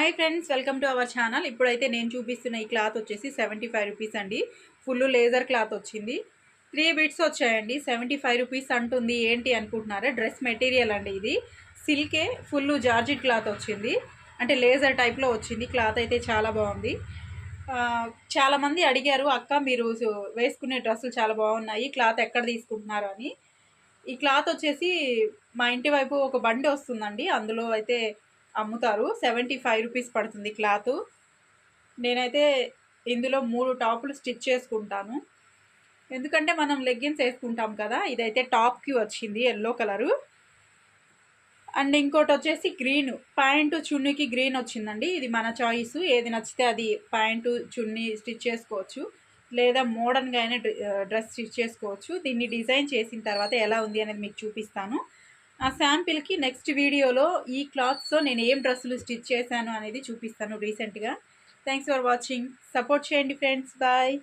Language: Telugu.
Hi friends, welcome to our channel. ఇప్పుడైతే నేను చూపిస్తున్న ఈ క్లాత్ వచ్చేసి 75 రూపీస్ అండి. ఫుల్ లేజర్ క్లాత్ వచ్చింది. 3 బిట్స్ వచ్చాయండి. 75 రూపీస్ అంటుంది ఏంటి అనుకుంటున్నారా? డ్రెస్ మెటీరియల్ అండి ఇది. సిల్కే ఫుల్ జార్జిట్ క్లాత్ వచ్చింది. అంటే లేజర్ టైప్లో వచ్చింది. క్లాత్ అయితే చాలా బాగుంది. చాలామంది అడిగారు, అక్క మీరు వేసుకునే డ్రెస్సులు చాలా బాగున్నాయి, క్లాత్ ఎక్కడ తీసుకుంటున్నారు అని. ఈ క్లాత్ వచ్చేసి మా ఇంటి వైపు ఒక బండి వస్తుందండి, అందులో అయితే అమ్ముతారు. 75 రూపీస్ పడుతుంది క్లాత్. నేనైతే ఇందులో 3 టాపులు స్టిచ్ చేసుకుంటాను, ఎందుకంటే మనం లెగ్గిన్స్ వేసుకుంటాం కదా. ఇదైతే టాప్కి వచ్చింది ఎల్లో కలరు. అండ్ ఇంకోటి వచ్చేసి గ్రీన్, ప్యాంటు చున్నీకి గ్రీన్ వచ్చిందండి. ఇది మన చాయిస్, ఏది నచ్చితే అది ప్యాంటు చున్నీ స్టిచ్ చేసుకోవచ్చు, లేదా మోడర్న్గా అయినా డ్రెస్ స్టిచ్ చేసుకోవచ్చు. దీన్ని డిజైన్ చేసిన తర్వాత ఎలా ఉంది అనేది మీకు చూపిస్తాను. ఆ శాంపిల్కి నెక్స్ట్ వీడియోలో ఈ క్లాత్స్తో నేను ఏం డ్రెస్సులు స్టిచ్ చేశాను అనేది చూపిస్తాను రీసెంట్గా. Thanks for watching. సపోర్ట్ చేయండి ఫ్రెండ్స్. బాయ్.